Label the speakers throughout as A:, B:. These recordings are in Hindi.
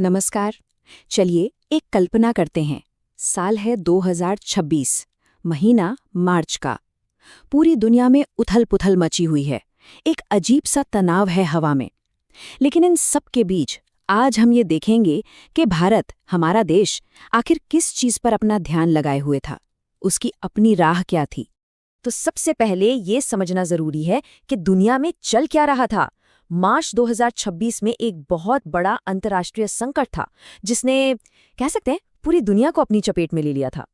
A: नमस्कार। चलिए एक कल्पना करते हैं। साल है 2026, महीना मार्च का। पूरी दुनिया में उथल-पुथल मची हुई है। एक अजीब सा तनाव है हवा में। लेकिन इन सब के बीच आज हम ये देखेंगे कि भारत, हमारा देश, आखिर किस चीज पर अपना ध्यान लगाए हुए था। उसकी अपनी राह क्या थी। तो सबसे पहले ये समझना जरूरी है कि दुनिया में चल क्या रहा था। मार्च 2026 में एक बहुत बड़ा अंतर्राष्ट्रीय संकट था जिसने, कह सकते हैं, पूरी दुनिया को अपनी चपेट में ले लिया था।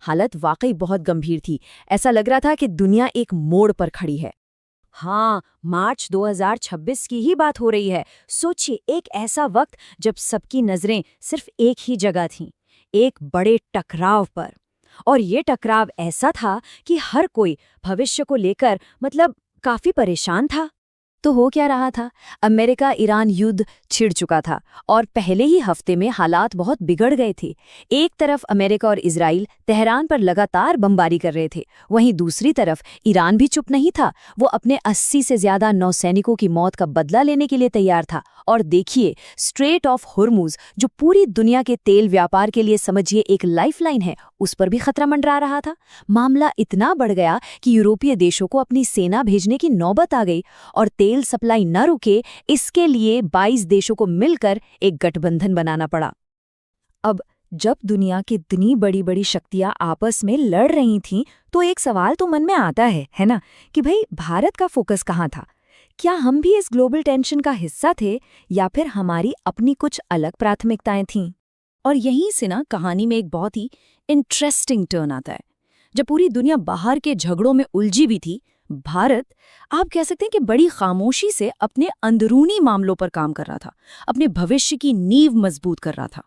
A: हालत वाकई बहुत गंभीर थी। ऐसा लग रहा था कि दुनिया एक मोड़ पर खड़ी है। हाँ, मार्च 2026 की ही बात हो रही है। सोचिए, एक ऐसा वक्त जब सबकी नजरें सिर्फ एक ही जगह थीं, एक बड़े टकराव पर। और ये टकराव ऐसा था कि हर कोई भविष्य को लेकर काफी परेशान था। तो हो क्या रहा था? अमेरिका ईरान युद्ध छिड़ चुका था और पहले ही हफ्ते में हालात बहुत बिगड़ गए थे। एक तरफ अमेरिका और इजराइल तेहरान पर लगातार बमबारी कर रहे थे, वहीं दूसरी तरफ ईरान भी चुप नहीं था। वो अपने 80 से ज्यादा नौसैनिकों की मौत का बदला लेने के लिए तैयार था। और देखिए, स्ट्रेट ऑफ हुर्मुज, जो पूरी दुनिया के तेल व्यापार के लिए समझिए एक लाइफलाइन है, उस पर भी खतरा मंडरा रहा था। मामला इतना बढ़ गया कि यूरोपीय देशों को अपनी सेना भेजने की नौबत आ गई और तेल सप्लाई न रुके, इसके लिए 22 देशों को मिलकर एक गठबंधन बनाना पड़ा। अब जब दुनिया की इतनी बड़ी बड़ी शक्तियां आपस में लड़ रही थीं, तो एक सवाल तो मन में आता है ना, कि भाई भारत का फोकस कहाँ था? क्या हम भी इस ग्लोबल टेंशन का हिस्सा थे या फिर हमारी अपनी कुछ अलग प्राथमिकताएं थीं? और यहीं से ना कहानी में एक बहुत ही इंटरेस्टिंग टर्न आता है। जब पूरी दुनिया बाहर के झगड़ों में उलझी भी थी, भारत, आप कह सकते हैं कि बड़ी खामोशी से अपने अंदरूनी मामलों पर काम कर रहा था, अपने भविष्य की नींव मजबूत कर रहा था।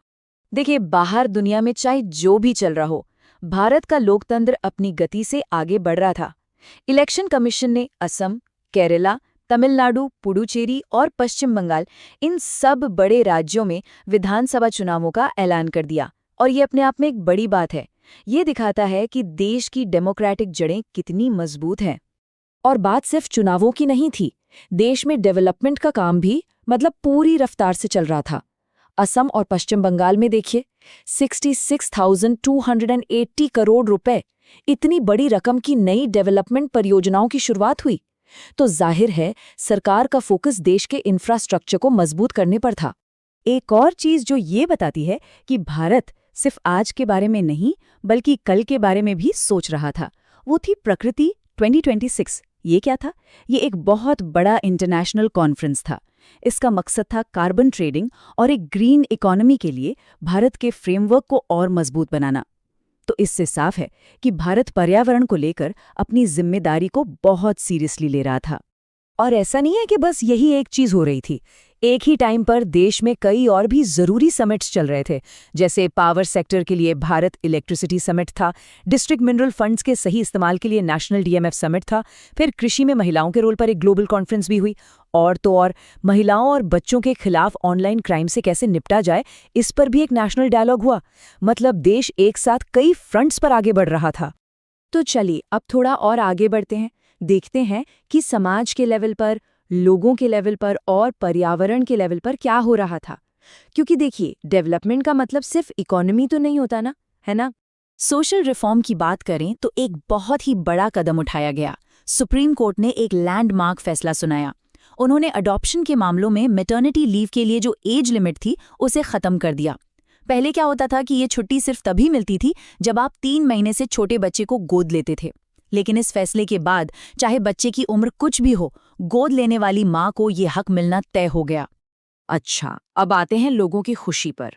A: देखिए, बाहर दुनिया में चाहे जो भी चल रहा हो, भारत का लोकतंत्र अपनी गति से आगे बढ़ रहा था। इलेक्शन कमीशन ने असम, केरला, तमिलनाडु, पुडुचेरी और पश्चिम बंगाल, इन सब बड़े राज्यों में विधानसभा चुनावों का ऐलान कर दिया। और ये अपने आप में एक बड़ी बात है। ये दिखाता है कि देश की डेमोक्रेटिक जड़ें कितनी मजबूत हैं। और बात सिर्फ चुनावों की नहीं थी, देश में डेवलपमेंट का काम भी पूरी रफ्तार से चल रहा था। असम और पश्चिम बंगाल में देखिए, 66,280 करोड़ रुपए, इतनी बड़ी रकम की नई डेवलपमेंट परियोजनाओं की शुरुआत हुई। तो जाहिर है, सरकार का फोकस देश के इंफ्रास्ट्रक्चर को मजबूत करने पर था। एक और चीज जो ये बताती है कि भारत सिर्फ आज के बारे में नहीं, बल्कि कल के बारे में भी सोच रहा था, वो थी प्रकृति 2026। ये क्या था? ये एक बहुत बड़ा इंटरनेशनल कॉन्फ्रेंस था। इसका मकसद था कार्बन ट्रेडिंग और एक ग्रीन इकोनॉमी के लिए भारत के फ्रेमवर्क को और मजबूत बनाना। तो इससे साफ है कि भारत पर्यावरण को लेकर अपनी जिम्मेदारी को बहुत सीरियसली ले रहा था। और ऐसा नहीं है कि बस यही एक चीज हो रही थी। एक ही टाइम पर देश में कई और भी जरूरी समिट्स चल रहे थे। जैसे पावर सेक्टर के लिए भारत इलेक्ट्रिसिटी समिट था, डिस्ट्रिक्ट मिनरल फंड्स के सही इस्तेमाल के लिए नेशनल डीएमएफ समिट था, फिर कृषि में महिलाओं के रोल पर एक ग्लोबल कॉन्फ्रेंस भी हुई। और तो और, महिलाओं और बच्चों के खिलाफ ऑनलाइन क्राइम से कैसे निपटा जाए, इस पर भी एक नेशनल डायलॉग हुआ। देश एक साथ कई फ्रंट्स पर आगे बढ़ रहा था। तो चलिए अब थोड़ा और आगे बढ़ते हैं, देखते हैं कि समाज के लेवल पर, लोगों के लेवल पर और पर्यावरण के लेवल पर क्या हो रहा था। क्योंकि देखिए, डेवलपमेंट का मतलब सिर्फ इकोनॉमी तो नहीं होता ना, है ना? सोशल रिफॉर्म की बात करें तो एक बहुत ही बड़ा कदम उठाया गया। सुप्रीम कोर्ट ने एक लैंडमार्क फैसला सुनाया। उन्होंने अडॉप्शन के मामलों में मैटरनिटी लीव के लिए जो एज लिमिट थी, उसे खत्म कर दिया। पहले क्या होता था कि ये छुट्टी सिर्फ तभी मिलती थी जब आप 3 महीने से छोटे बच्चे को गोद लेते थे। लेकिन इस फैसले के बाद, चाहे बच्चे की उम्र कुछ भी हो, गोद लेने वाली माँ को ये हक मिलना तय हो गया। अच्छा, अब आते हैं लोगों की खुशी पर।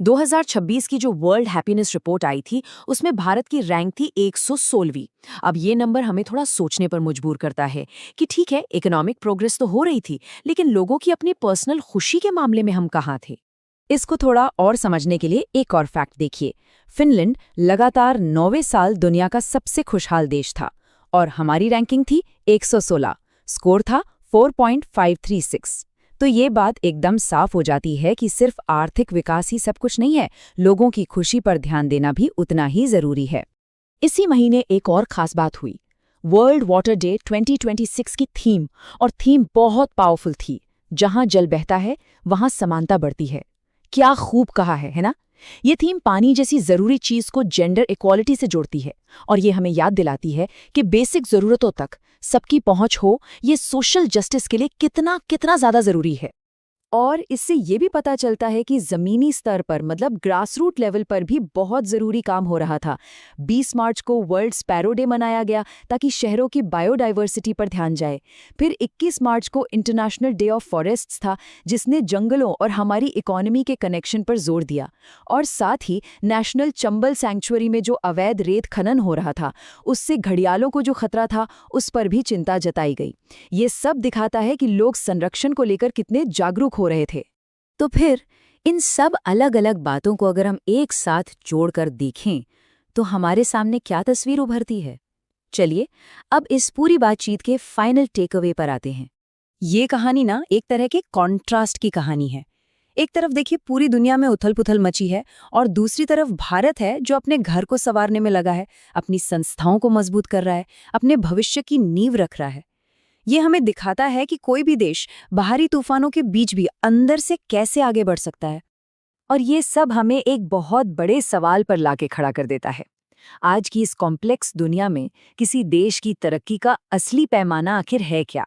A: 2026 की जो वर्ल्ड हैप्पीनेस रिपोर्ट आई थी, उसमें भारत की रैंक थी 116वीं। अब ये नंबर हमें थोड़ा सोचने पर मजबूर करता है कि ठीक है, इकोनॉमिक प्रोग्रेस तो हो रही थी, लेकिन लोगों की अपनी पर्सनल खुशी के मामले में हम कहाँ थे? इसको थोड़ा और समझने के लिए एक और फैक्ट देखिए। फिनलैंड लगातार 9वें साल दुनिया का सबसे खुशहाल देश था और हमारी रैंकिंग थी 116, स्कोर था 4.536। तो ये बात एकदम साफ हो जाती है कि सिर्फ आर्थिक विकास ही सब कुछ नहीं है, लोगों की खुशी पर ध्यान देना भी उतना ही जरूरी है। इसी महीने एक और खास बात हुई, वर्ल्ड वाटर डे 2026 की थीम, और थीम बहुत पावरफुल थी। जहां जल बहता है, वहां समानता बढ़ती है। क्या खूब कहा है ना? ये थीम पानी जैसी जरूरी चीज को जेंडर इक्वालिटी से जोड़ती है और ये हमें याद दिलाती है कि बेसिक जरूरतों तक सबकी पहुंच हो, ये सोशल जस्टिस के लिए कितना कितना ज्यादा जरूरी है। और इससे ये भी पता चलता है कि ज़मीनी स्तर पर मतलब ग्रासरूट लेवल पर भी बहुत ज़रूरी काम हो रहा था। 20 मार्च को वर्ल्ड स्पैरो डे मनाया गया ताकि शहरों की बायोडाइवर्सिटी पर ध्यान जाए। फिर 21 मार्च को इंटरनेशनल डे ऑफ फॉरेस्ट्स था, जिसने जंगलों और हमारी इकोनॉमी के कनेक्शन पर जोर दिया। और साथ ही नेशनल चंबल सैंक्चुअरी में जो अवैध रेत खनन हो रहा था, उससे घड़ियालों को जो खतरा था, उस पर भी चिंता जताई गई। ये सब दिखाता है कि लोग संरक्षण को लेकर कितने जागरूक हो रहे थे। तो फिर इन सब अलग अलग बातों को अगर हम एक साथ जोड़कर देखें तो हमारे सामने क्या तस्वीर उभरती है? चलिए अब इस पूरी बातचीत के फाइनल टेकअवे पर आते हैं। ये कहानी ना एक तरह के कॉन्ट्रास्ट की कहानी है। एक तरफ देखिए पूरी दुनिया में उथल-पुथल मची है और दूसरी तरफ भारत है जो अपने घर को संवारने में लगा है, अपनी संस्थाओं को मजबूत कर रहा है, अपने भविष्य की नींव रख रहा है। ये हमें दिखाता है कि कोई भी देश बाहरी तूफानों के बीच भी अंदर से कैसे आगे बढ़ सकता है। और ये सब हमें एक बहुत बड़े सवाल पर लाके खड़ा कर देता है। आज की इस कॉम्प्लेक्स दुनिया में किसी देश की तरक्की का असली पैमाना आखिर है क्या?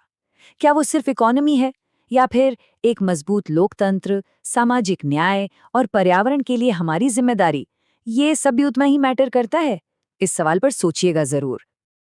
A: क्या वो सिर्फ इकोनॉमी है या फिर एक मजबूत लोकतंत्र, सामाजिक न्याय और पर्यावरण के लिए हमारी जिम्मेदारी? ये सब भी उतना ही मैटर करता है। इस सवाल पर सोचिएगा जरूर।